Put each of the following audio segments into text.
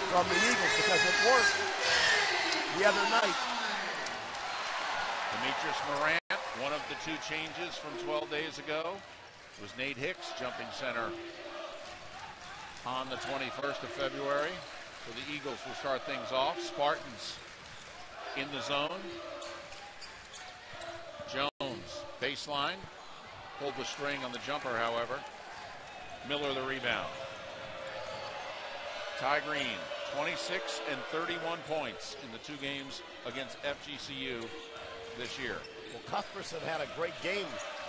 from the Eagles because it worked the other night. Demetrius Morant, one of the two changes from 12 days ago, was Nate Hicks jumping center on the 21st of February. So the Eagles will start things off. Spartans in the zone. Jones, baseline. Pulled the string on the jumper, however. Miller the rebound. Ty Green, 26 and 31 points in the two games against FGCU this year. Well, Cuthbertson had a great game,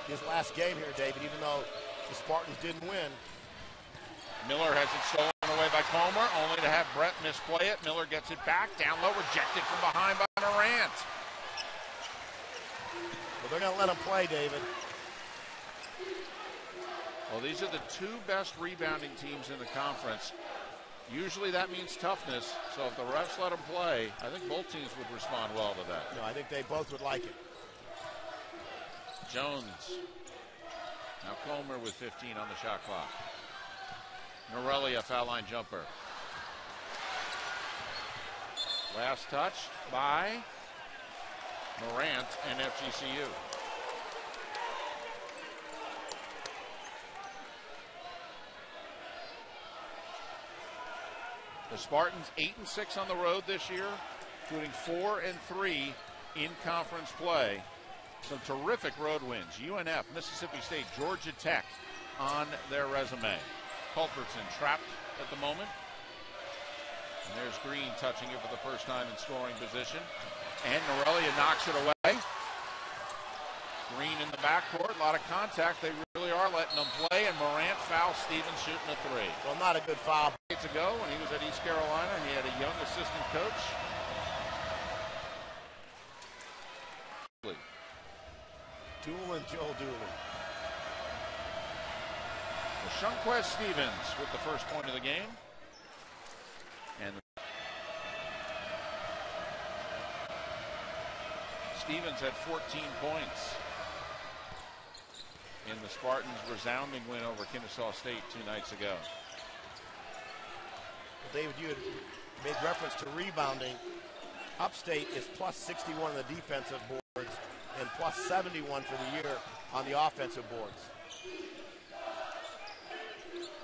his last game here, David, even though the Spartans didn't win. Miller has it stolen away by Comer, only to have Brett misplay it. Miller gets it back, down low, rejected from behind by Morant. Well, they're going to let him play, David. Well, these are the two best rebounding teams in the conference. Usually that means toughness, so if the refs let them play, I think both teams would respond well to that. No, I think they both would like it. Jones. Now Comer with 15 on the shot clock. Norelli, a foul line jumper. Last touch by Morant and FGCU. The Spartans 8-6 on the road this year, including 4-3 in conference play. Some terrific road wins. UNF, Mississippi State, Georgia Tech on their resume. Culbertson trapped at the moment. And there's Green touching it for the first time in scoring position. And Norelia knocks it away. Green in the backcourt, a lot of contact. They really are letting them play. And Morant fouls Stevens shooting a three. Well, not a good foul. Days ago, when he was at East Carolina, he had a young assistant coach. Doolin, Joel Doolin. Shunquez Stevens with the first point of the game. And Stevens had 14 points in the Spartans' resounding win over Kennesaw State 2 nights ago. Well, David, you had made reference to rebounding. Upstate is plus 61 on the defensive boards and plus 71 for the year on the offensive boards.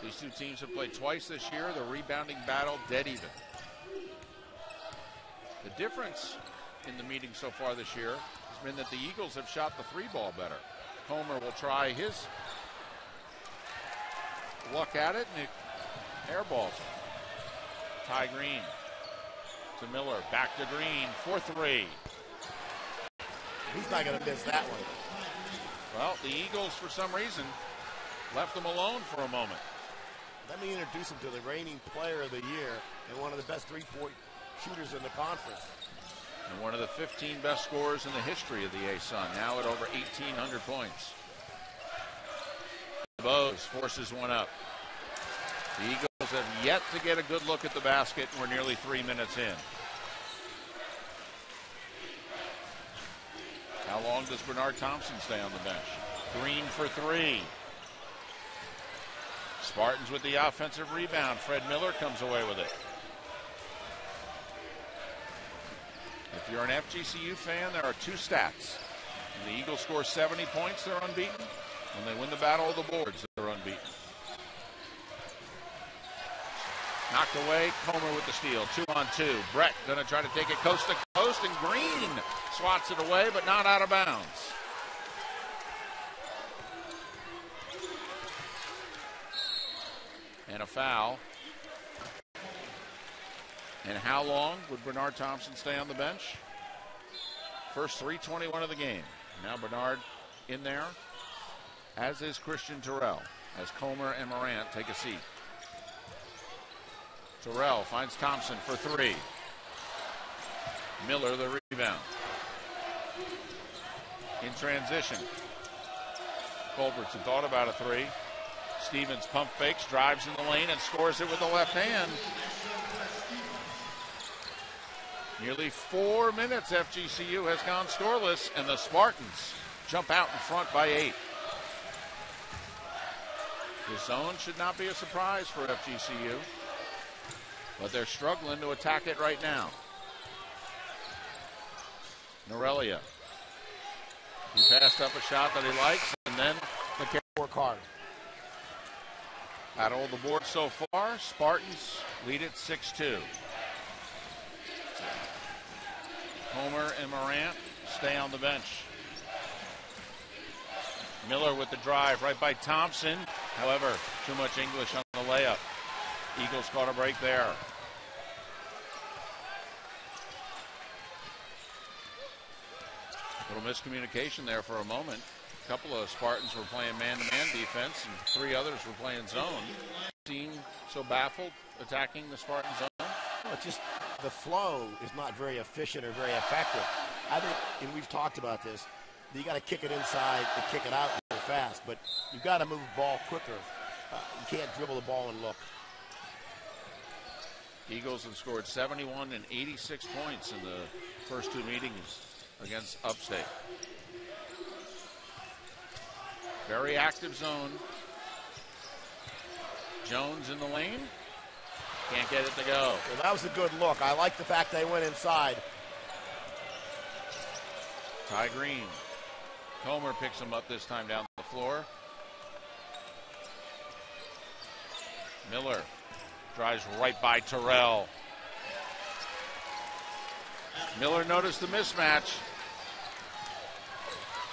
These two teams have played twice this year. The rebounding battle dead even. The difference in the meeting so far this year has been that the Eagles have shot the three ball better. Comer will try his luck at it, and it airballs it. Ty Green to Miller, back to Green for three. He's not going to miss that one. Well, the Eagles, for some reason, left them alone for a moment. Let me introduce him to the reigning player of the year and one of the best three-point shooters in the conference. And one of the 15 best scorers in the history of the ASUN, now at over 1,800 points. Bose forces one up. The Eagles have yet to get a good look at the basket, and we're nearly 3 minutes in. How long does Bernard Thompson stay on the bench? Green for three. Spartans with the offensive rebound. Fred Miller comes away with it. If you're an FGCU fan, there are two stats. When the Eagles score 70 points, they're unbeaten. When they win the battle of the boards, they're unbeaten. Knocked away, Comer with the steal. 2-on-2. Brett going to try to take it coast to coast, and Green swats it away, but not out of bounds. And a foul. And how long would Bernard Thompson stay on the bench? First 3:21 of the game. Now Bernard in there, as is Christian Terrell, as Comer and Morant take a seat. Terrell finds Thompson for three. Miller the rebound. In transition. Culbertson thought about a three. Stevens pump fakes, drives in the lane, and scores it with the left hand. Nearly 4 minutes FGCU has gone scoreless, and the Spartans jump out in front by 8. The zone should not be a surprise for FGCU. but they're struggling to attack it right now. Norelia. He passed up a shot that he likes, and then the work hard. At all the board so far, Spartans lead it 6-2. Homer and Morant stay on the bench. Miller with the drive right by Thompson. However, too much English on the layup. Eagles caught a break there. Little miscommunication there for a moment. A couple of Spartans were playing man-to-man defense and 3 others were playing zone. Seem so baffled attacking the Spartan zone. Well, it's just the flow is not very efficient or very effective. I think, and we've talked about this, you got to kick it inside and kick it out real fast, but you've got to move the ball quicker. You can't dribble the ball and look. Eagles have scored 71 and 86 points in the first 2 meetings against Upstate. Very active zone. Jones in the lane. Can't get it to go. Well, that was a good look. I like the fact they went inside. Ty Green. Comer picks him up this time down the floor. Miller drives right by Terrell. Miller noticed the mismatch.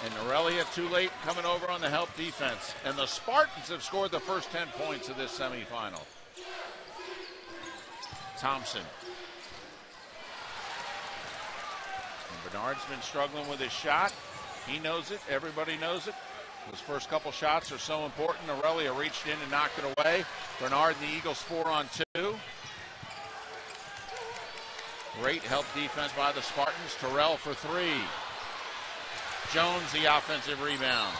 And Norelia too late coming over on the help defense. And the Spartans have scored the first 10 points of this semifinal. Thompson. And Bernard's been struggling with his shot. He knows it. Everybody knows it. Those first couple shots are so important. Norelia reached in and knocked it away. Bernard and the Eagles 4-on-2. Great help defense by the Spartans. Terrell for 3. Jones the offensive rebound.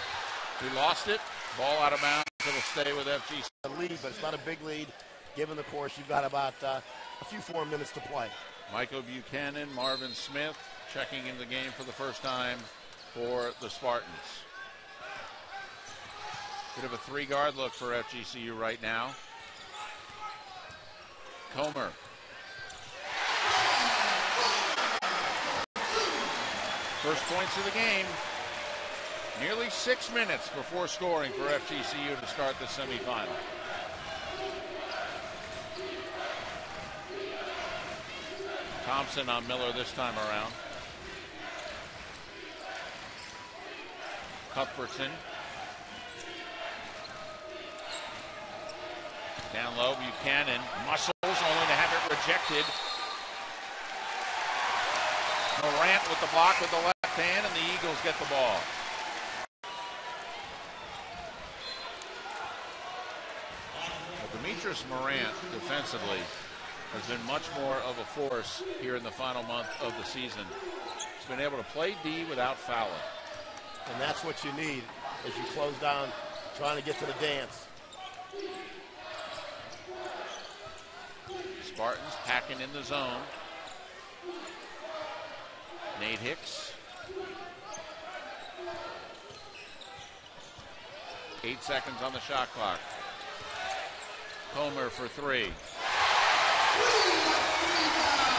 He lost it. Ball out of bounds. It'll stay with FGCU. A lead, but it's not a big lead. Given the course, you've got about a few 4 minutes to play. Michael Buchanan, Marvin Smith checking in the game for the first time for the Spartans. Bit of a 3-guard look for FGCU right now. Comer. First points of the game. Nearly 6 minutes before scoring for FGCU to start the semifinal. Thompson on Miller this time around. Cuthbertson. Down low, Buchanan. Muscles only to have it rejected. Morant with the block with the left hand, and the Eagles get the ball. Well, Demetrius Morant, defensively, has been much more of a force here in the final month of the season. He's been able to play D without fouling. And that's what you need as you close down, trying to get to the dance. Spartans packing in the zone. Nate Hicks. 8 seconds on the shot clock. Comer for 3.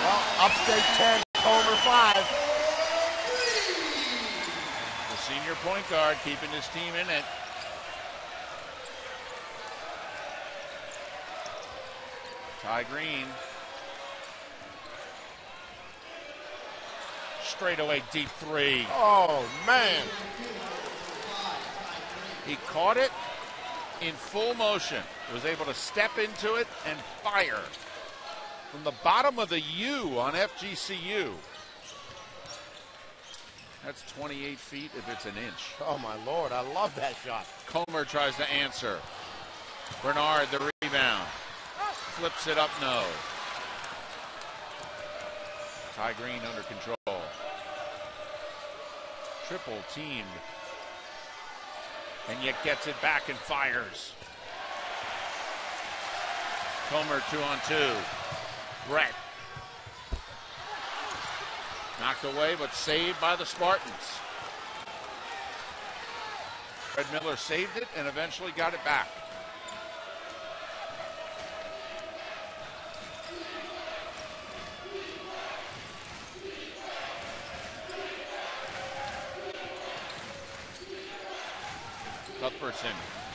Well, Upstate 10, Comer 5. The senior point guard keeping his team in it. Ty Green. Straightaway deep 3. Oh, man. He caught it in full motion. Was able to step into it and fire from the bottom of the U on FGCU. That's 28 feet if it's an inch. Oh, my Lord. I love that shot. Comer tries to answer. Bernard, the rebound. Flips it up, no. Ty Green under control. Triple teamed. And yet gets it back and fires. Comer 2-on-2. Brett. Knocked away, but saved by the Spartans. Fred Miller saved it and eventually got it back. Epperson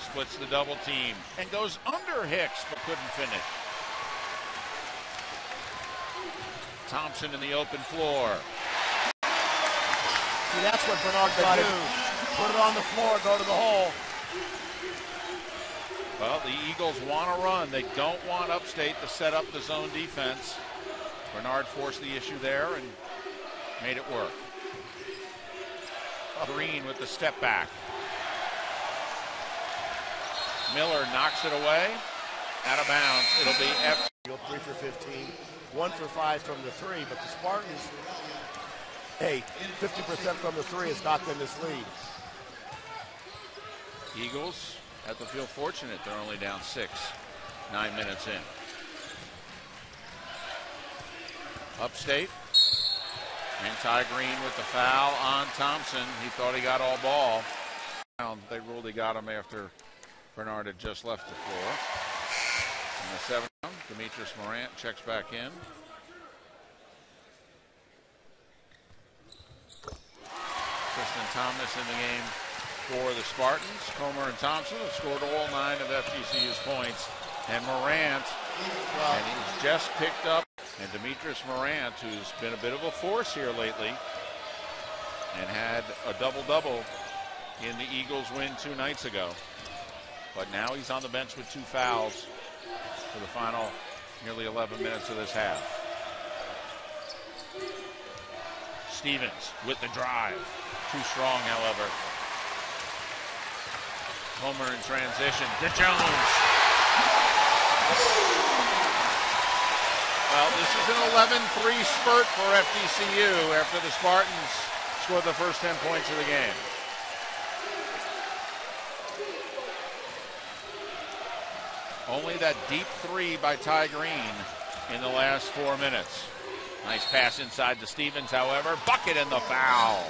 splits the double team and goes under Hicks, but couldn't finish. Thompson in the open floor. See, that's what Bernard got to do. Put it on the floor, go to the hole. Well, the Eagles want to run. They don't want Upstate to set up the zone defense. Bernard forced the issue there and made it work. Green with the step back. Miller knocks it away. Out of bounds. It'll be F. 3 for 15, 1 for 5 from the 3, but the Spartans, hey, 50% from the 3 has got them this lead. Eagles have to feel fortunate they're only down 6, 9 minutes in. Upstate. And Ty Green with the foul on Thompson. He thought he got all ball. They ruled he got him after Bernard had just left the floor. And the 7, Demetrius Morant checks back in. Tristan Thomas in the game for the Spartans. Comer and Thompson have scored all 9 of FGCU's points. And Morant, and he's just picked up. And Demetrius Morant, who's been a bit of a force here lately and had a double-double in the Eagles' win 2 nights ago. But now he's on the bench with 2 fouls for the final nearly 11 minutes of this half. Stevens with the drive. Too strong, however. Homer in transition to Jones. Well, this is an 11-3 spurt for FGCU after the Spartans scored the first 10 points of the game. Only that deep 3 by Ty Green in the last 4 minutes. Nice pass inside to Stevens, however. Bucket and the foul.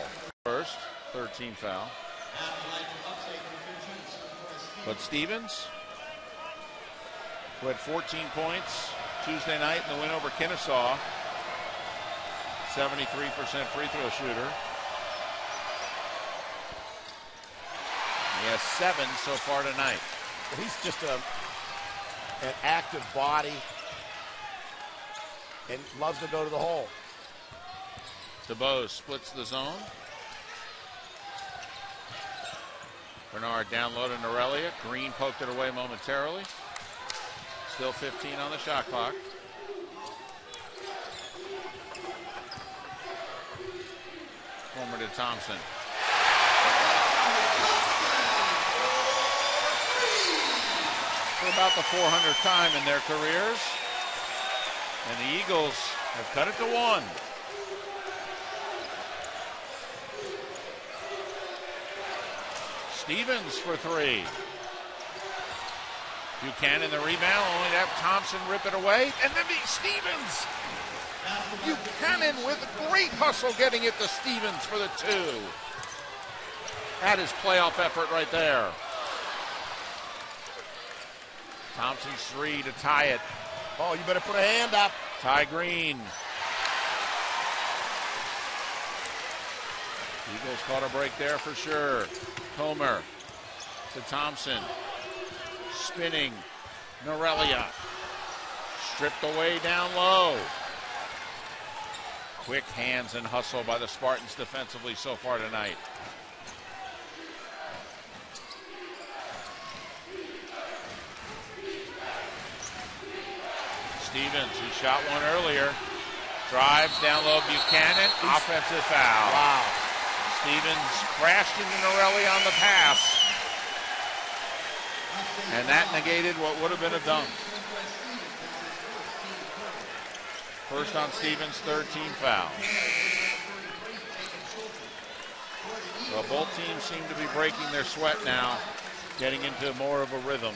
First, 13 foul. But Stevens, who had 14 points Tuesday night in the win over Kennesaw, 73% free throw shooter. He has 7 so far tonight. Well, he's just an active body and loves to go to the hole. DeBose splits the zone. Bernard down low to Norelia. Green poked it away momentarily. Still 15 on the shot clock. Homer to Thompson. For about the 400th time in their careers. And the Eagles have cut it to 1. Stevens for 3. Buchanan the rebound, only to have Thompson rip it away. And then Stevens. Buchanan with great hustle getting it to Stevens for the 2. That is playoff effort right there. Thompson's 3 to tie it. Oh, you better put a hand up. Ty Green. Eagles caught a break there for sure. Comer to Thompson. Spinning. Norelia. Stripped away down low. Quick hands and hustle by the Spartans defensively so far tonight. Stevens, who shot one earlier, drives down low. Buchanan, offensive foul. Wow. Stevens crashed into Norelia on the pass. And that negated what would have been a dunk. First on Stevens, 13 foul. Well, both teams seem to be breaking their sweat now, getting into more of a rhythm.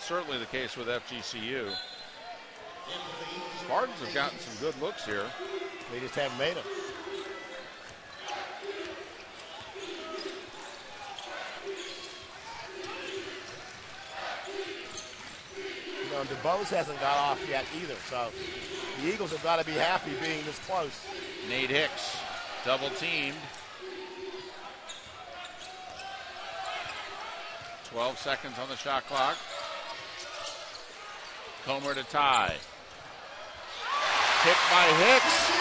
Certainly the case with FGCU. Spartans have gotten some good looks here. They just haven't made them. You know, DeBose hasn't got off yet either, so the Eagles have got to be happy being this close. Nate Hicks double teamed. 12 seconds on the shot clock. Comer to tie. Hit by Hicks.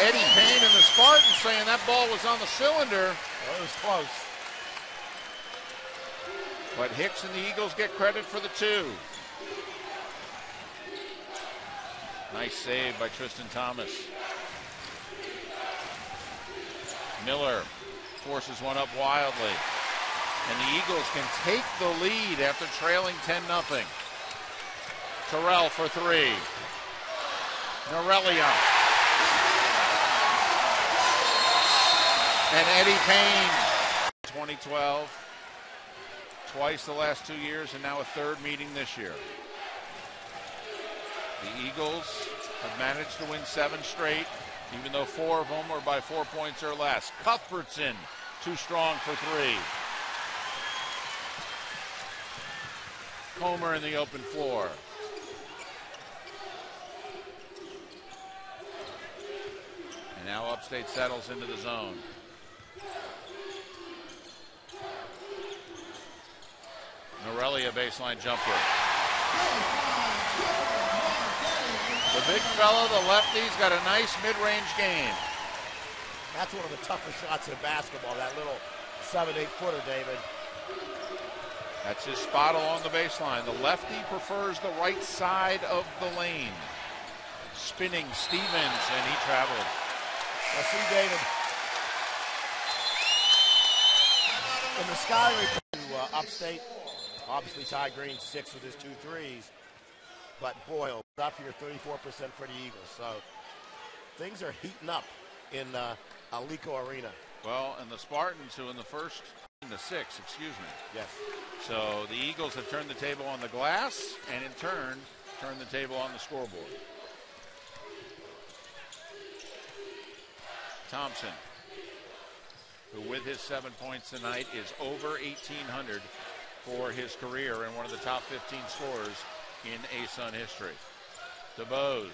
Eddie Payne and the Spartans saying that ball was on the cylinder. Well, it was close. But Hicks and the Eagles get credit for the two. Nice save by Tristan Thomas. Miller forces one up wildly. And the Eagles can take the lead after trailing 10-0. Terrell for three. Norelia. And Eddie Payne. 2012. Twice the last 2 years and now a third meeting this year. The Eagles have managed to win 7 straight, even though 4 of them were by 4 points or less. Cuthbertson, too strong for 3. Comer in the open floor. And now Upstate settles into the zone. Norelia baseline jumper. The big fella, the lefty's got a nice mid-range game. That's one of the tougher shots in basketball, that little 7-8 footer, David. That's his spot along the baseline. The lefty prefers the right side of the lane. Spinning Stevens, and he traveled. Let's see, David. In the Skyler to Upstate, obviously Ty Green 6 with his 2 threes. But Boyle up here 34% for the Eagles. So things are heating up in Alico Arena. Well, and the Spartans, who in the first, the 6, excuse me. Yes. So the Eagles have turned the table on the glass and in turn turned the table on the scoreboard. Thompson, who with his 7 points tonight is over 1,800 for his career and one of the top 15 scorers in ASUN history. DeBose.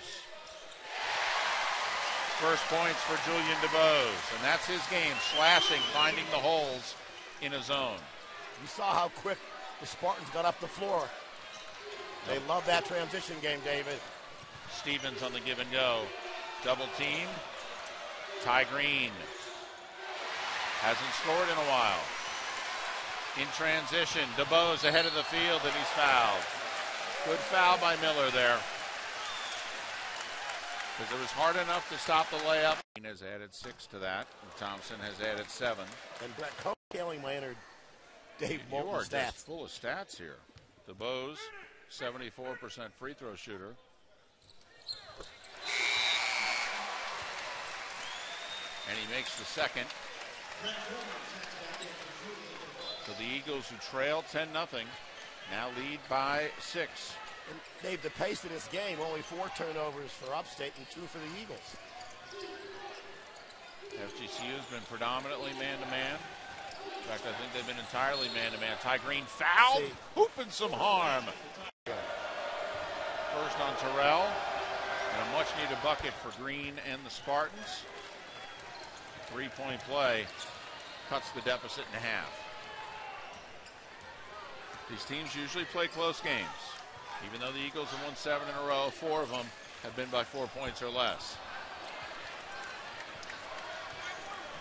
First points for Julian DeBose, and that's his game, slashing, finding the holes in a zone. You saw how quick the Spartans got up the floor. They love that transition game, David. Stevens on the give and go. Double teamed. Ty Green hasn't scored in a while. In transition, DeBose ahead of the field, and he's fouled. Good foul by Miller there. Because it was hard enough to stop the layup. He has added 6 to that, and Thompson has added 7. And Brett Coe killing my inner Dave You Moulton are stats. just full of stats here. DeBose, 74% free throw shooter. And he makes the second. So the Eagles, who trail 10-0, now lead by 6. And Dave, the pace of this game, only 4 turnovers for Upstate and 2 for the Eagles. FGCU has been predominantly man-to-man. In fact, I think they've been entirely man-to-man. Ty Green fouled, hooping some harm. First on Terrell, and a much-needed bucket for Green and the Spartans. 3-point play cuts the deficit in half. These teams usually play close games. Even though the Eagles have won 7 in a row, 4 of them have been by 4 points or less.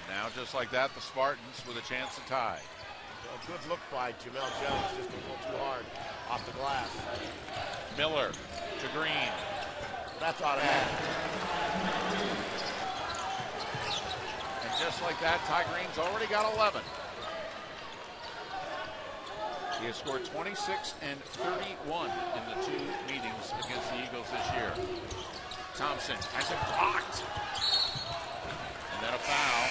Now, just like that, the Spartans with a chance to tie. A good look by Jamel Jones, just a little too hard off the glass. Miller to Green. That's automatic. And just like that, Ty Green's already got 11. He has scored 26 and 31 in the 2 meetings against the Eagles this year. Thompson has it blocked. And then a foul.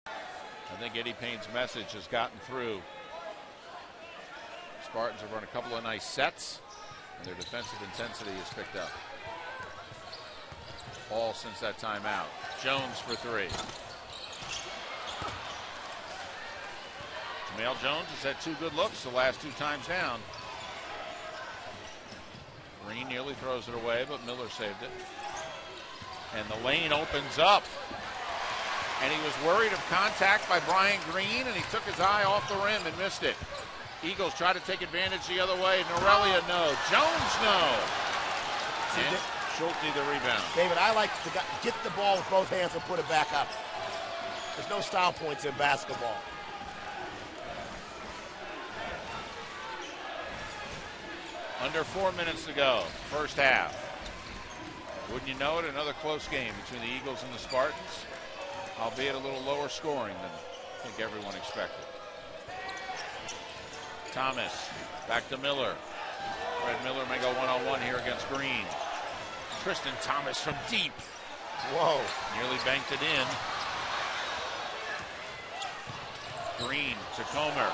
I think Eddie Payne's message has gotten through. Spartans have run a couple of nice sets, and their defensive intensity has picked up. All since that timeout. Jones for 3. Jamel Jones has had 2 good looks the last 2 times down. Green nearly throws it away, but Miller saved it. And the lane opens up. And he was worried of contact by Brian Green, and he took his eye off the rim and missed it. Eagles try to take advantage the other way. Norelia, no. Jones, no. And Schulte, the rebound. David, I like to get the ball with both hands and put it back up. There's no style points in basketball. Under 4 minutes to go, first half. Wouldn't you know it, another close game between the Eagles and the Spartans, albeit a little lower scoring than I think everyone expected. Thomas, back to Miller. Fred Miller may go one-on-one here against Green. Tristan Thomas from deep. Whoa. Nearly banked it in. Green to Comer.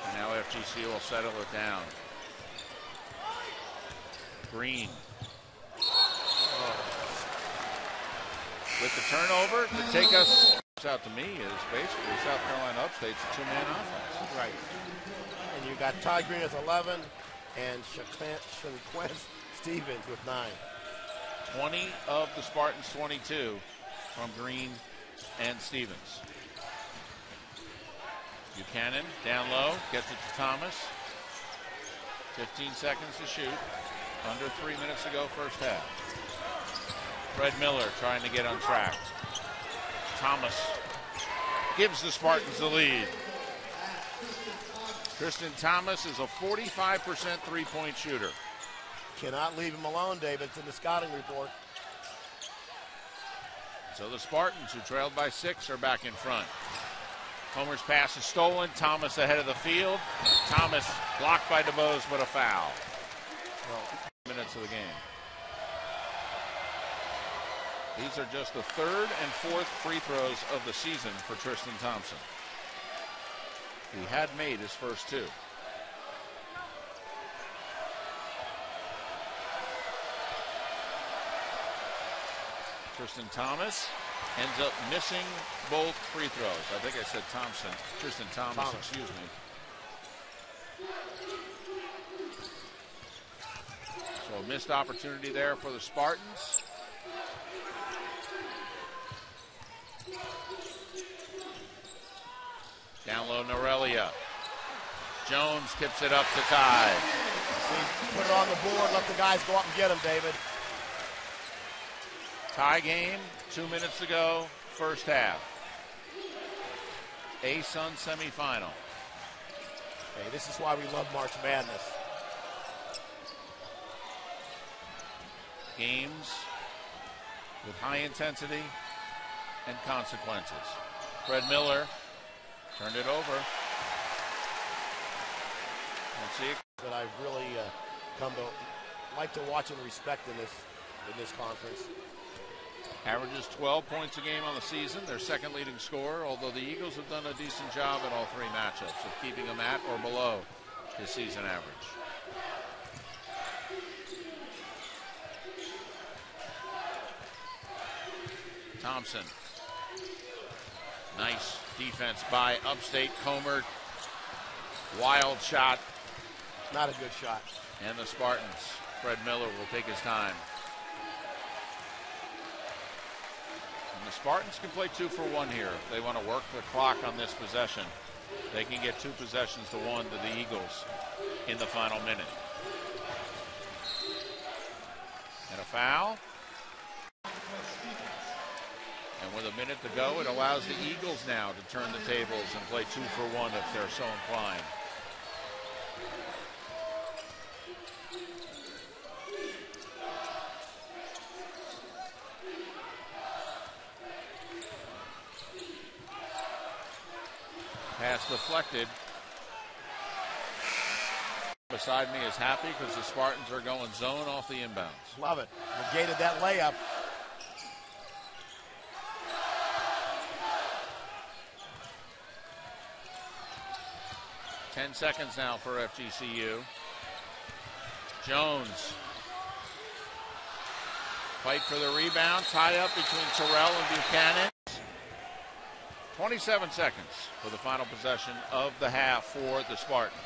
And now FGCU will settle it down. Green. With the turnover to take us out to me is basically South Carolina Upstate's a two-man offense. Right. And you got Todd Green with 11 and Shunquez Stevens with 9. 20 of the Spartans, 22 from Green and Stevens. Buchanan down low, gets it to Thomas. 15 seconds to shoot. Under 3 minutes to go, first half. Fred Miller trying to get on track. Thomas gives the Spartans the lead. Tristan Thomas is a 45% three-point shooter. Cannot leave him alone, David. It's in the scouting report. So the Spartans, who trailed by 6, are back in front. Comer's pass is stolen. Thomas ahead of the field. Thomas blocked by DeBose, but a foul. Well, minutes of the game. These are just the third and fourth free throws of the season for Tristan Thompson. He had made his first 2. Tristan Thomas ends up missing both free throws. I think I said Thompson. Tristan Thomas, excuse me. So a missed opportunity there for the Spartans. Down low, Norelia. Jones tips it up to Ty. See, put it on the board, let the guys go up and get him, David. Tie game, 2 minutes to go, first half. A-Sun semifinal. Hey, this is why we love March Madness. Games with high intensity and consequences. Fred Miller turned it over. Let's see it. That I've really come to like to watch and respect in this conference. Averages 12 points a game on the season, their second leading scorer, although the Eagles have done a decent job in all 3 matchups of keeping them at or below his season average. Thompson. Nice defense by Upstate. Comer. Wild shot. Not a good shot. And the Spartans. Fred Miller will take his time. And the Spartans can play 2 for 1 here. If they want to work the clock on this possession, they can get 2 possessions to 1 to the Eagles in the final minute. And a foul. And with a minute to go, it allows the Eagles now to turn the tables and play 2 for 1 if they're so inclined. Pass deflected. Beside me is happy because the Spartans are going zone off the inbounds. Love it. Negated that layup. Ten seconds now for FGCU. Jones. Fight for the rebound. Tie up between Terrell and Buchanan. 27 seconds for the final possession of the half for the Spartans.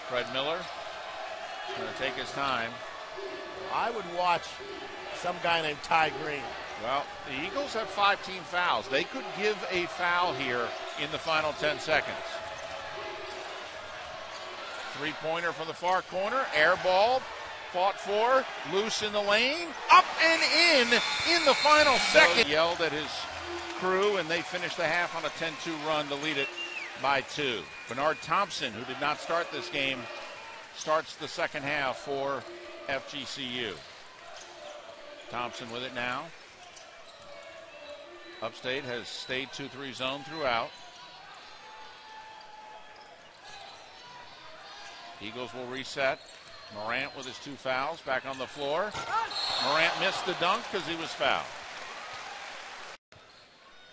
Fred Miller is going to take his time. I would watch some guy named Ty Green. Well, the Eagles have 5 team fouls. They could give a foul here in the final 10 seconds. Three-pointer from the far corner, air ball, fought for, loose in the lane, up and in the final second. He yelled at his crew, and they finished the half on a 10-2 run to lead it by 2. Bernard Thompson, who did not start this game, starts the second half for FGCU. Thompson with it now. Upstate has stayed 2-3 zone throughout. Eagles will reset. Morant with his 2 fouls back on the floor. Morant missed the dunk because he was fouled.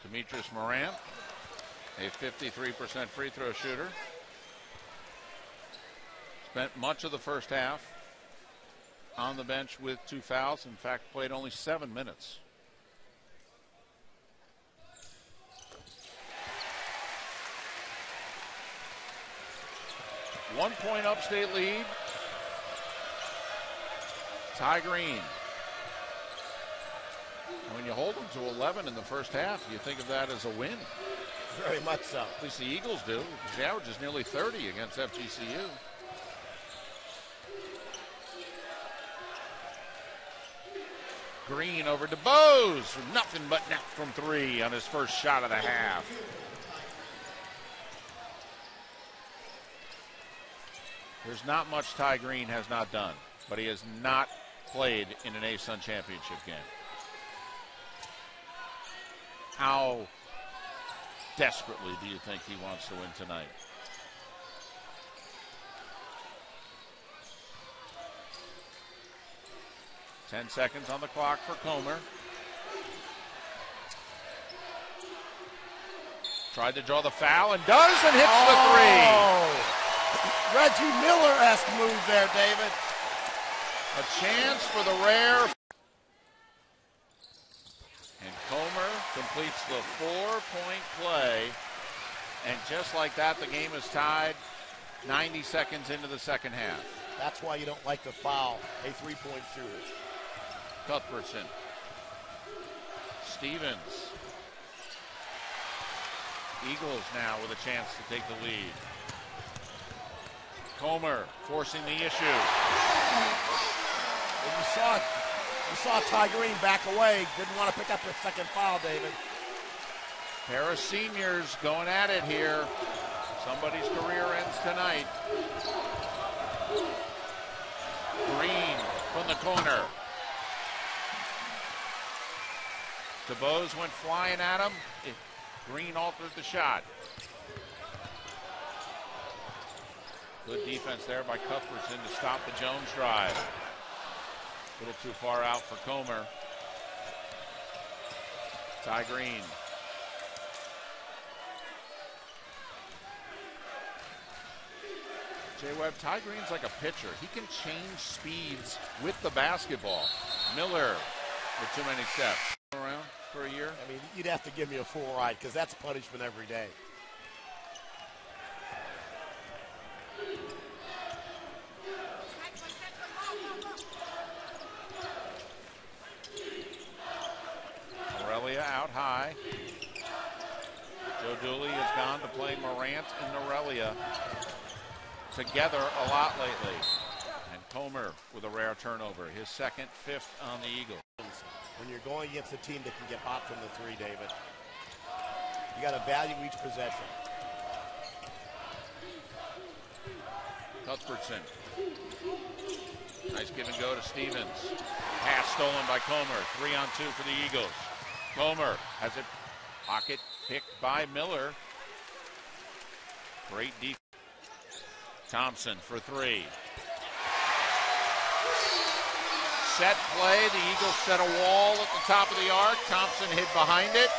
Demetrius Morant, a 53% free throw shooter. Spent much of the first half on the bench with 2 fouls. In fact, played only 7 minutes. One-point Upstate lead. Ty Green. When you hold them to 11 in the first half, you think of that as a win. Very much so. At least the Eagles do. The average is nearly 30 against FGCU. Green over to Bose. Nothing but net from 3 on his first shot of the half. There's not much Ty Green has not done, but he has not played in an A-Sun championship game. How desperately do you think he wants to win tonight? Ten seconds on the clock for Comer. Tried to draw the foul and does, and hits the 3. Reggie Miller-esque move there, David. A chance for the rare. And Comer completes the 4-point play. And just like that, the game is tied 90 seconds into the second half. That's why you don't like to foul a 3-point shooter. Cuthbertson. Stevens. Eagles now with a chance to take the lead. Comer forcing the issue. And you saw Ty Green back away. Didn't want to pick up the second foul, David. Pair of seniors going at it here. Somebody's career ends tonight. Green from the corner. DeBose went flying at him. Green altered the shot. Good defense there by Cuthbertson to stop the Jones drive. A little too far out for Comer. Ty Green. Jay Webb, Ty Green's like a pitcher. He can change speeds with the basketball. Miller with too many steps. Around for a year. I mean, you'd have to give me a full ride because that's punishment every day. Norelia out high. Joe Dooley has gone to playing Morant and Norelia together a lot lately. And Comer with a rare turnover. His second, 5th on the Eagles. When you're going against a team that can get hot from the 3, David, you got to value each possession. Cuthbertson. Nice give and go to Stevens. Pass stolen by Comer. 3-on-2 for the Eagles. Comer has it. Pocket picked by Miller. Great defense. Thompson for 3. Set play. The Eagles set a wall at the top of the arc. Thompson hid behind it.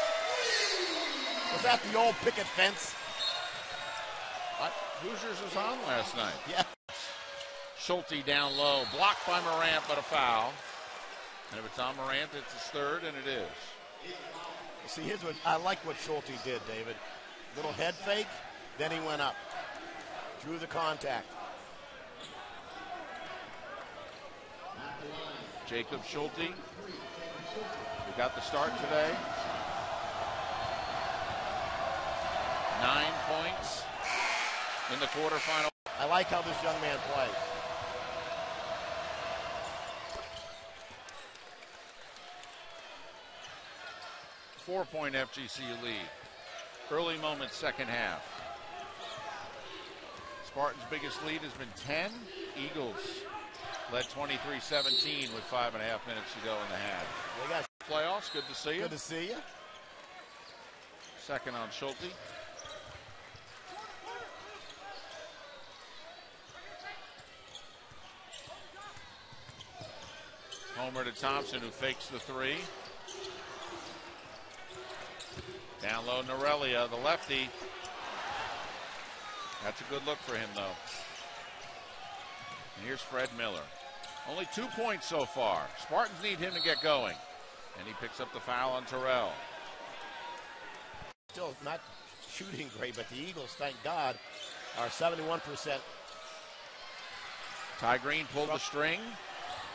Was that the old picket fence? Hoosiers was on last night. Yeah. Schulte down low. Blocked by Morant, but a foul. And if it's on Morant, it's his 3rd, and it is. See, here's what I like what Schulte did, David. Little head fake, then he went up. Drew the contact. Jacob Schulte, who got the start today. 9 points in the quarterfinal. I like how this young man plays. Four-point FGCU lead. Early moments, second half. Spartans' biggest lead has been 10. Eagles led 23-17 with 5.5 minutes to go in the half. They got playoffs. Good to see you. Good to see you. Second on Schulte. Homer to Thompson, who fakes the three. Down low, Norelia, the lefty. That's a good look for him, though. And here's Fred Miller. Only 2 points so far. Spartans need him to get going. And he picks up the foul on Terrell. Still not shooting great, but the Eagles, thank God, are 71%. Ty Green pulled the string,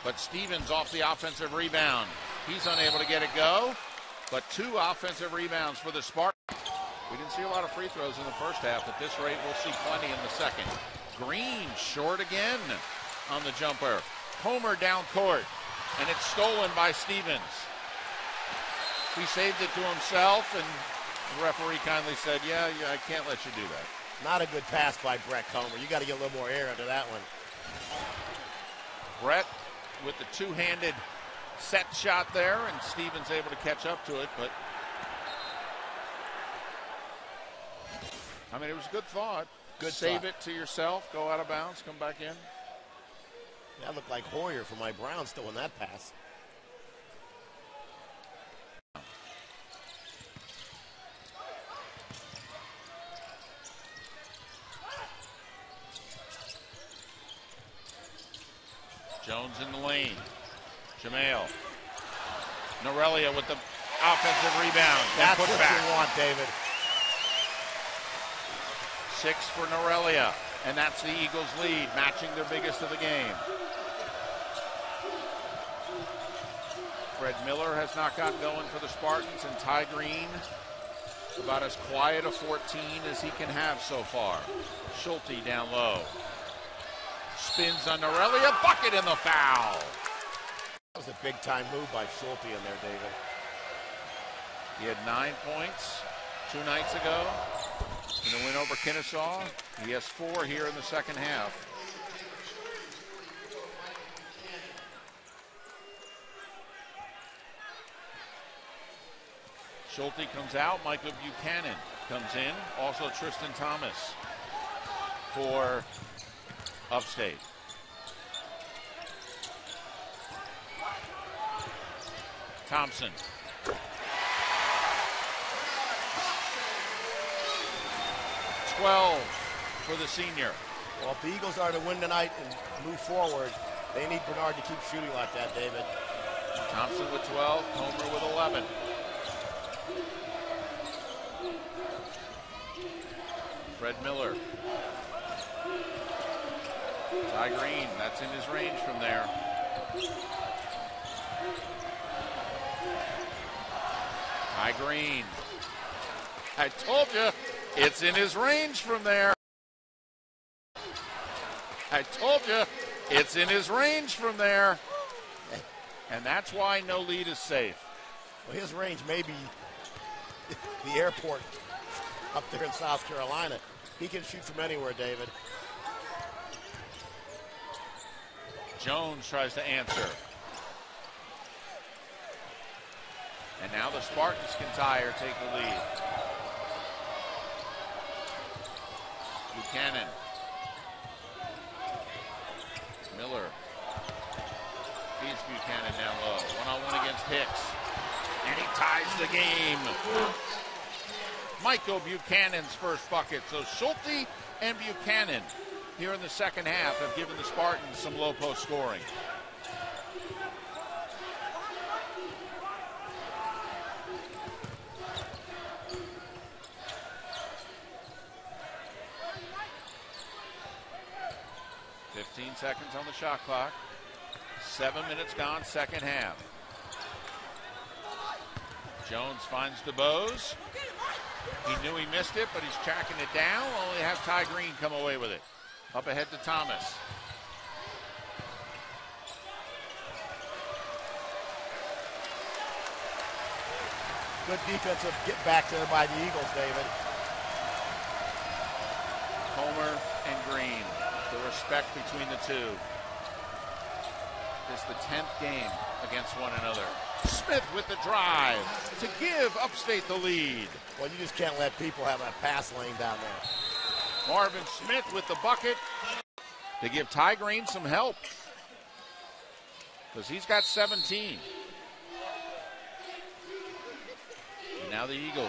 but Stevens off the offensive rebound. He's unable to get it go, but 2 offensive rebounds for the Spartans. We didn't see a lot of free throws in the first half. At this rate, we'll see plenty in the second. Green short again on the jumper. Homer down court, and it's stolen by Stevens. He saved it to himself, and the referee kindly said, yeah, I can't let you do that. Not a good pass by Brett Homer. You got to get a little more air into that one. Brett with the two-handed set shot there, and Stevens able to catch up to it, but I mean, it was a good thought. Good Save thought. it to yourself, go out of bounds, come back in. That looked like Hoyer for my Browns still in that pass. Jones in the lane. Jamale. Norelia with the offensive rebound. That's put what back. you want, David. 6 for Norelia, and that's the Eagles' lead, matching their biggest of the game. Fred Miller has not gotten going for the Spartans, and Ty Green about as quiet a 14 as he can have so far. Schulte down low. Spins on Norelia, bucket in the foul. That was a big-time move by Schulte in there, David. He had 9 points 2 nights ago in the win over Kennesaw. He has 4 here in the second half. Schulte comes out. Michael Buchanan comes in. Also Tristan Thomas for Upstate. Thompson. $12 for the senior. Well, if the Eagles are to win tonight and move forward, they need Bernard to keep shooting like that, David. Thompson with 12, Homer with 11. Fred Miller. Ty Green, that's in his range from there. Ty Green. I told you, it's in his range from there. I told you, it's in his range from there. And that's why no lead is safe. Well, his range may be the airport up there in South Carolina. He can shoot from anywhere, David. Jones tries to answer. And now the Spartans can tie or take the lead. Buchanan. Miller. Feeds Buchanan down low. One-on-one against Hicks. And he ties the game. Michael Buchanan's first bucket. So Schulte and Buchanan here in the second half have given the Spartans some low post scoring. Seconds on the shot clock. 7 minutes gone, second half. Jones finds DeBose. He knew he missed it, but he's tracking it down. Only have Ty Green come away with it. Up ahead to Thomas. Good defensive get back there by the Eagles, David. Comer and Green, the respect between the two. This is the 10th game against one another. Smith with the drive to give Upstate the lead. Well, you just can't let people have a pass lane down there. Marvin Smith with the bucket to give Ty Green some help, because he's got 17. And now the Eagles.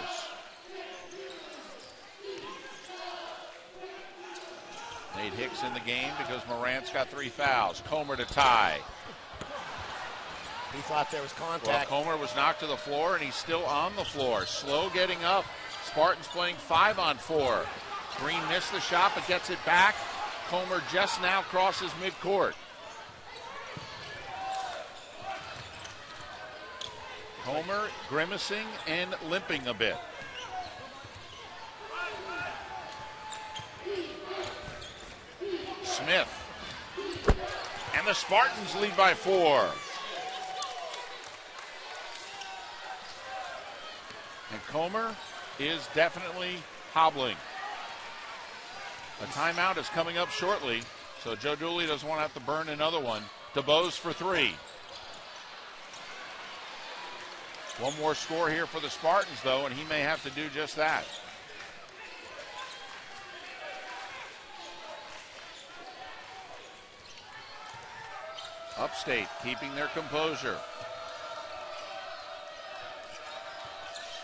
Nate Hicks in the game because Morant's got 3 fouls. Comer to Ty. He thought there was contact. Well, Comer was knocked to the floor, and he's still on the floor. Slow getting up. Spartans playing 5-on-4. Green missed the shot, but gets it back. Comer just now crosses midcourt. Comer grimacing and limping a bit. Smith. And the Spartans lead by 4. And Comer is definitely hobbling. A timeout is coming up shortly, so Joe Dooley doesn't want to have to burn another one. DeBose for 3. One more score here for the Spartans, though, and he may have to do just that. Upstate keeping their composure.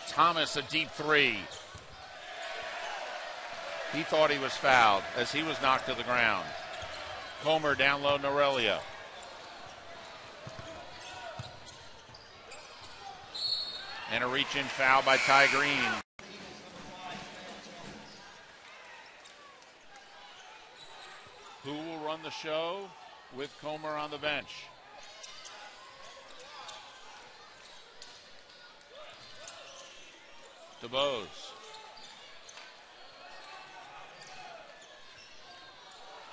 Thomas, a deep 3. He thought he was fouled as he was knocked to the ground. Comer down low, Norelia. And a reach-in foul by Ty Green. Who will run the show with Comer on the bench? DeBose.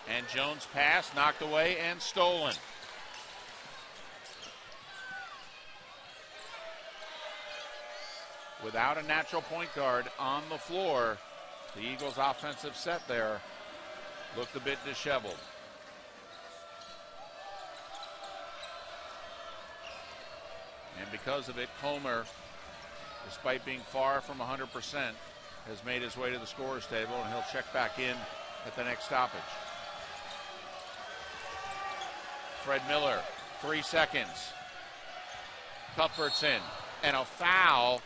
And Jones' pass knocked away and stolen. Without a natural point guard on the floor, the Eagles' offensive set there looked a bit disheveled. And because of it, Comer, despite being far from 100%, has made his way to the scorer's table, and he'll check back in at the next stoppage. Fred Miller, 3 seconds. Cuthbert's in. And a foul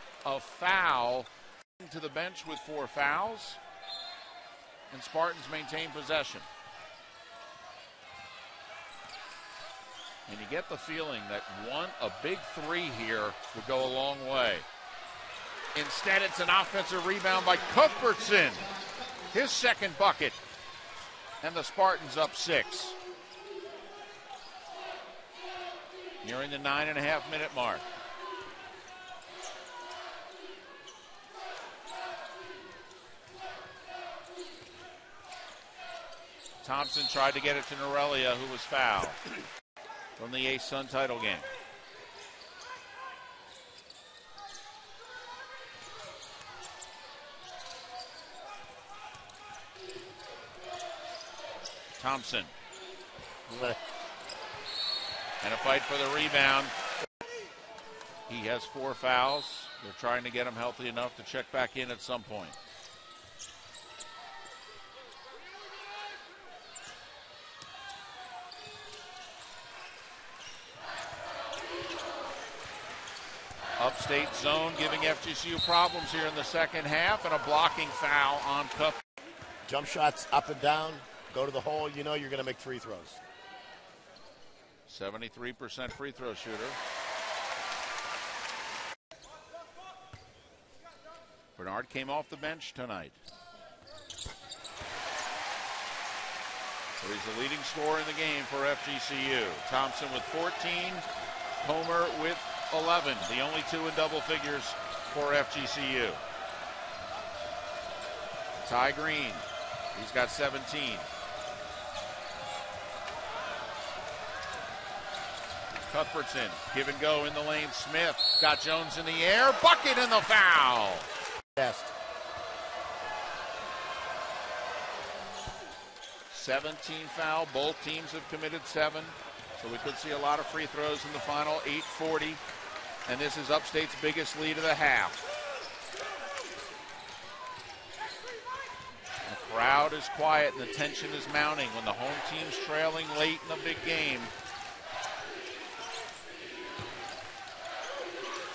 to the bench with 4 fouls. And Spartans maintain possession. And you get the feeling that a big 3 here would go a long way. Instead, it's an offensive rebound by Cuthbertson. His second bucket. And the Spartans up 6. Nearing the 9.5-minute mark. Thompson tried to get it to Norelia, who was fouled from the Ace-Sun title game. Thompson. And a fight for the rebound. He has 4 fouls. They're trying to get him healthy enough to check back in at some point. Upstate zone giving FGCU problems here in the second half, and a blocking foul on Cup. Jump shots up and down, go to the hole, you know you're going to make free throws. 73% free throw shooter. Bernard came off the bench tonight. So he's the leading scorer in the game for FGCU. Thompson with 14, Comer with 11, the only two in double figures for FGCU. Ty Green, he's got 17. Cuthbertson, give and go in the lane. Smith got Jones in the air, bucket and the foul. Yes. 17 foul, both teams have committed 7. So we could see a lot of free throws in the final, 8:40. And this is Upstate's biggest lead of the half. The crowd is quiet and the tension is mounting when the home team's trailing late in a big game.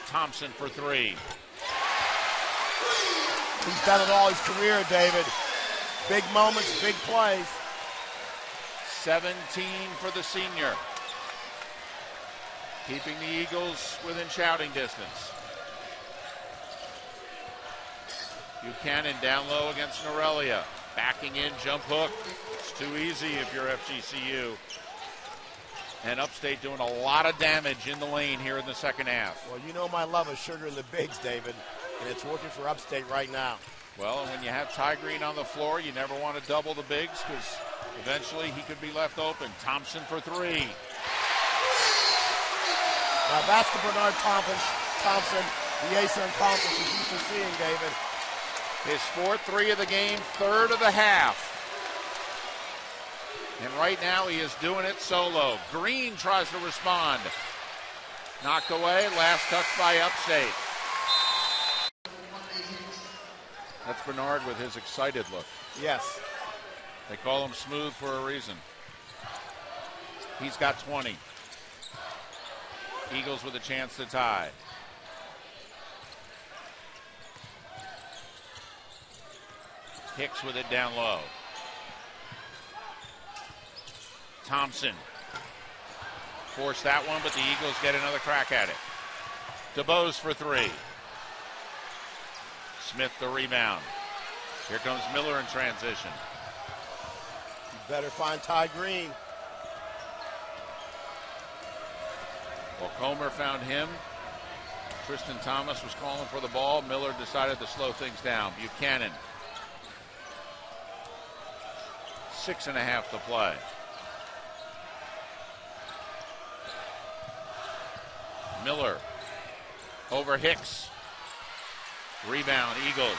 Thompson for 3. He's done it all his career, David. Big moments, big plays. 17 for the senior. Keeping the Eagles within shouting distance. Buchanan down low against Norelia. Backing in, jump hook. It's too easy if you're FGCU. And Upstate doing a lot of damage in the lane here in the second half. Well, you know my love of sugar in the bigs, David, and it's working for Upstate right now. Well, and when you have Ty Green on the floor, you never want to double the bigs because eventually he could be left open. Thompson for 3. Now that's the Bernard Thompson, the ASUN Conference is used to seeing, David. His 4th 3 of the game, 3rd of the half. And right now he is doing it solo. Green tries to respond. Knocked away, last touch by Upstate. That's Bernard with his excited look. Yes. They call him smooth for a reason. He's got 20. Eagles with a chance to tie. Hicks with it down low. Thompson forced that one, but the Eagles get another crack at it. DeBose for 3. Smith the rebound. Here comes Miller in transition. You better find Ty Green. Well, Comer found him. Tristan Thomas was calling for the ball. Miller decided to slow things down. Buchanan. 6.5 to play. Miller over Hicks. Rebound, Eagles.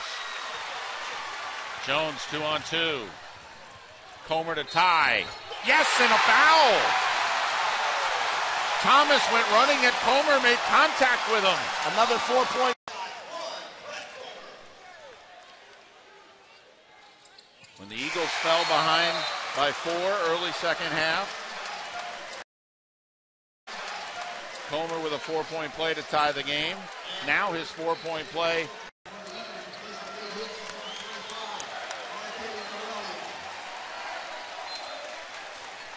Jones 2-on-2. Comer to tie. Yes, and a foul. Thomas went running at Comer, made contact with him. Another 4-point. When the Eagles fell behind by 4 early second half, Comer with a 4-point play to tie the game. Now his 4-point play.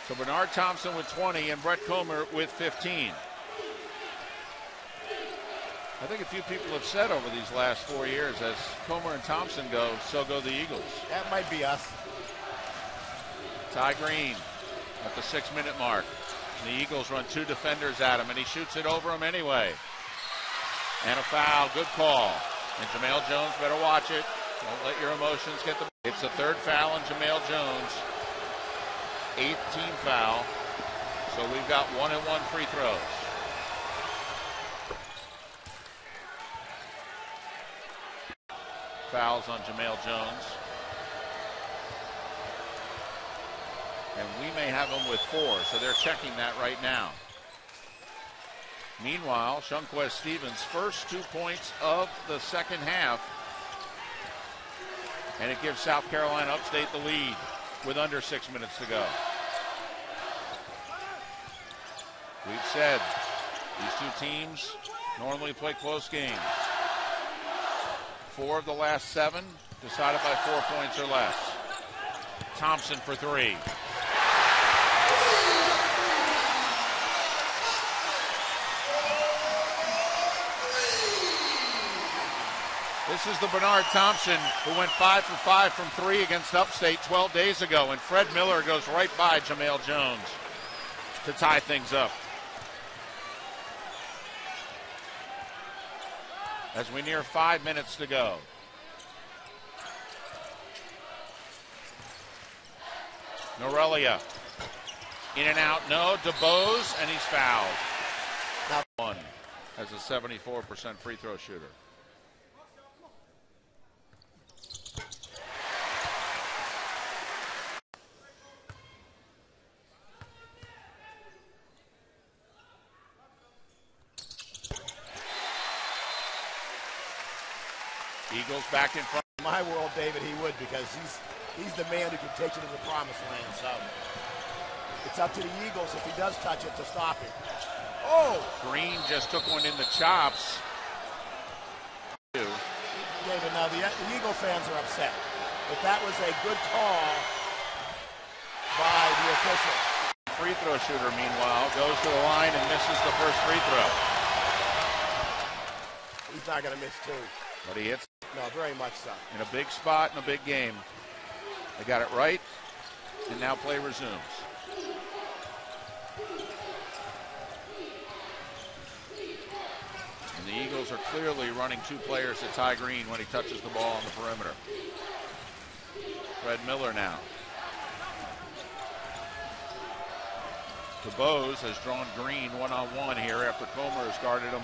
So Bernard Thompson with 20 and Brett Comer with 15. I think a few people have said over these last 4 years, as Comer and Thompson go, so go the Eagles. That might be us. Ty Green at the 6-minute mark. The Eagles run 2 defenders at him, and he shoots it over him anyway. And a foul, good call. And Jamel Jones better watch it. Don't let your emotions get the... It's the 3rd foul on Jamel Jones. 8th team foul. So we've got 1-and-1 free throws. Fouls on Jamel Jones. And we may have him with 4, so they're checking that right now. Meanwhile, Shunquez Stevens' first 2 points of the second half. And it gives South Carolina Upstate the lead with under 6 minutes to go. We've said these 2 teams normally play close games. 4 of the last 7 decided by 4 points or less. Thompson for 3. This is the Bernard Thompson who went 5 for 5 from 3 against Upstate 12 days ago, and Fred Miller goes right by Jamel Jones to tie things up. As we near 5 minutes to go. Norelia. In and out, no. DeBose, and he's fouled. Now one as a 74% free throw shooter. Eagles back in front. In my world, David, he would, because he's the man who can take you to the promised land. So it's up to the Eagles if he does touch it to stop it. Oh! Green just took one in the chops. David, now the Eagle fans are upset. But that was a good call by the official. Free throw shooter, meanwhile, goes to the line and misses the first free throw. He's not going to miss two. But he hits. No, very much so. In a big spot in a big game. They got it right, and now play resumes. And the Eagles are clearly running two players at Ty Green when he touches the ball on the perimeter. Fred Miller now. DeBose has drawn Green one-on-one here after Comer has guarded him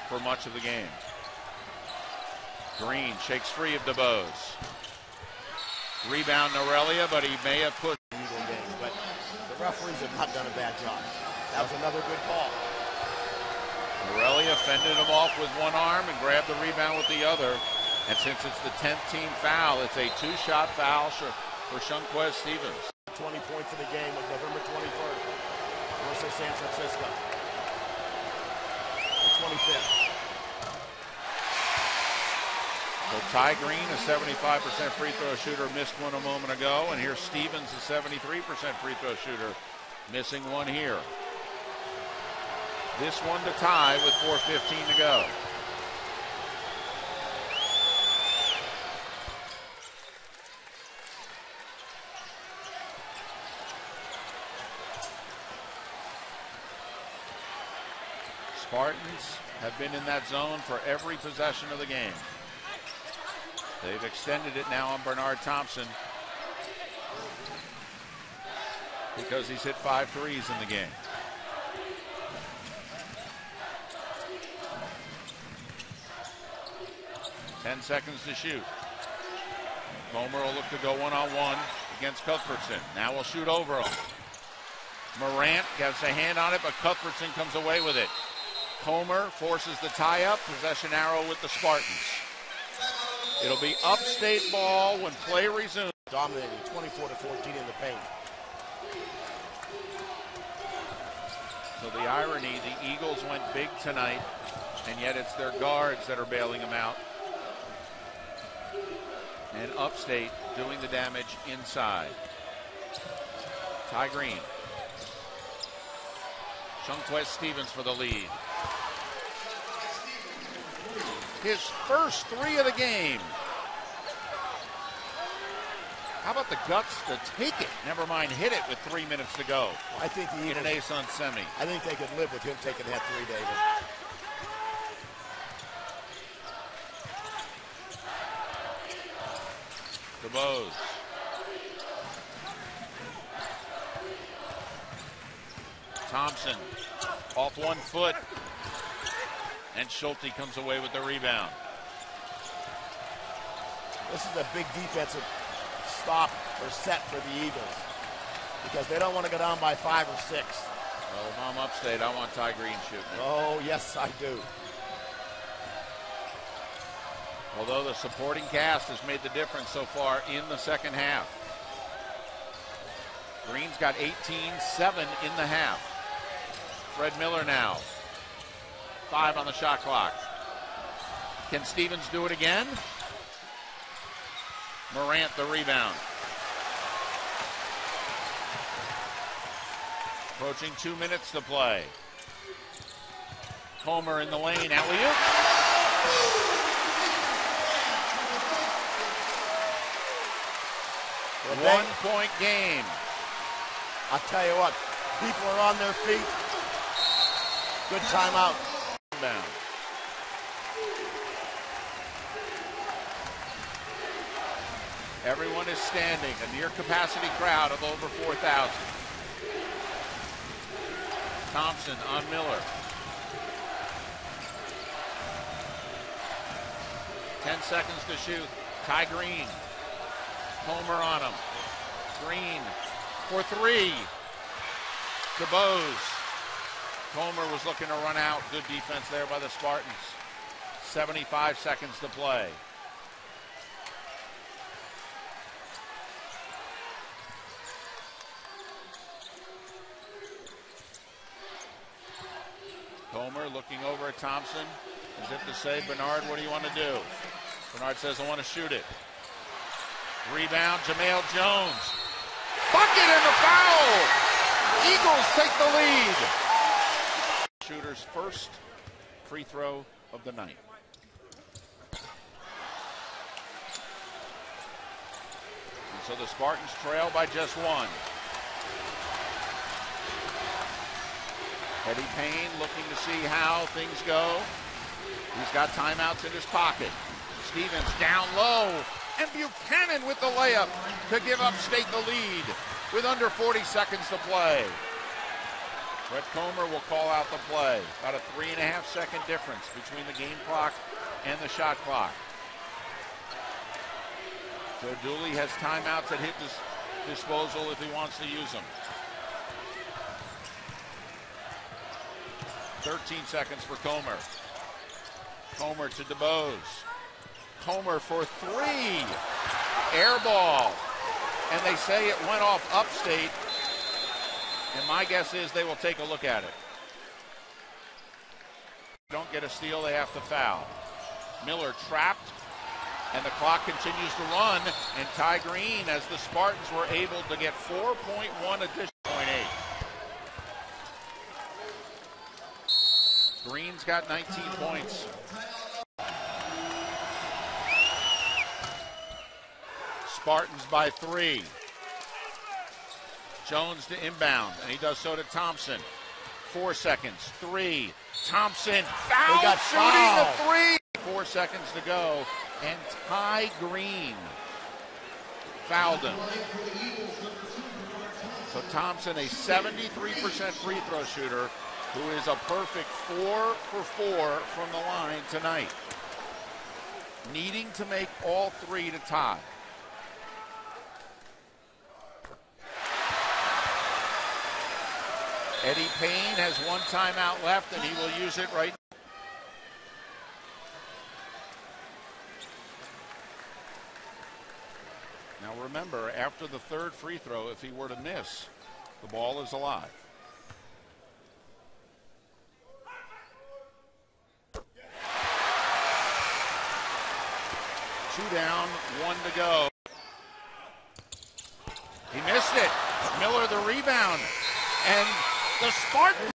for much of the game. Green shakes free of DeBose. Rebound Norelia, but he may have pushed. But the referees have not done a bad job. That was another good call. Norelia fended him off with one arm and grabbed the rebound with the other. And since it's the 10th team foul, it's a two-shot foul for Shunquez Stevens. 20 points in the game was November 21st versus San Francisco. The 25th. So Ty Green, a 75% free throw shooter, missed one a moment ago. And here's Stevens, a 73% free throw shooter, missing one here. This one to tie with 4:15 to go. Spartans have been in that zone for every possession of the game. They've extended it now on Bernard Thompson because he's hit 5 threes in the game. Ten seconds to shoot. Comer will look to go one-on-one against Cuthbertson. Now we'll shoot over him. Morant gets a hand on it, but Cuthbertson comes away with it. Comer forces the tie-up. Possession arrow with the Spartans. It'll be Upstate ball when play resumes. Dominating 24-14 in the paint. So the irony, the Eagles went big tonight, and yet it's their guards that are bailing them out. And Upstate doing the damage inside. Ty Green. Shunquez Stevens for the lead. His first 3 of the game. How about the guts to take it? Never mind hit it with 3 minutes to go. I think the Eagles, in an ace on semi. I think they could live with him taking that 3, David. DeBose. Thompson off 1 foot. And Schulte comes away with the rebound. This is a big defensive stop or set for the Eagles because they don't want to go down by 5 or 6. Well, if I'm Upstate, I want Ty Green shooting it. Oh, yes, I do. Although the supporting cast has made the difference so far in the second half. Green's got 18-7 in the half. Fred Miller now. 5 on the shot clock. Can Stevens do it again? Morant the rebound. Approaching 2 minutes to play. Comer in the lane. Alley-oop. 1-point game. I'll tell you what, people are on their feet. Good timeout. Down. Everyone is standing, a near capacity crowd of over 4,000. Thompson on Miller. 10 seconds to shoot. Ty Green. Homer on him. Green for three. DeBose. Homer was looking to run out. Good defense there by the Spartans. 75 seconds to play. Homer looking over at Thompson as if to say, Bernard, what do you want to do? Bernard says, I want to shoot it. Rebound, Jamale Jones. Bucket and the foul! Eagles take the lead. Shooter's first free throw of the night. And so the Spartans trail by just one. Eddie Payne looking to see how things go. He's got timeouts in his pocket. Stevens down low, and Buchanan with the layup to give Upstate the lead with under 40 seconds to play. Brett Comer will call out the play. About a 3.5-second difference between the game clock and the shot clock. Joe Dooley has timeouts at his disposal if he wants to use them. 13 seconds for Comer. Comer to DeBose. Comer for three. Air ball. And they say it went off Upstate. And my guess is they will take a look at it. Don't get a steal, they have to foul. Miller trapped. And the clock continues to run. And Ty Green, as the Spartans were able to get 4.1 additional. 0.8. Green's got 19 points. Spartans by 3. Jones to inbound, and he does so to Thompson. 4 seconds. 3. Thompson foul, shooting the 3. 4 seconds to go, and Ty Green fouled him. So Thompson, a 73% free throw shooter, who is a perfect 4 for 4 from the line tonight. Needing to make all 3 to tie. Eddie Payne has one timeout left, and he will use it right now. Now remember, after the third free throw, if he were to miss, the ball is alive. Two down, 1 to go. He missed it. Miller the rebound. And the Spartans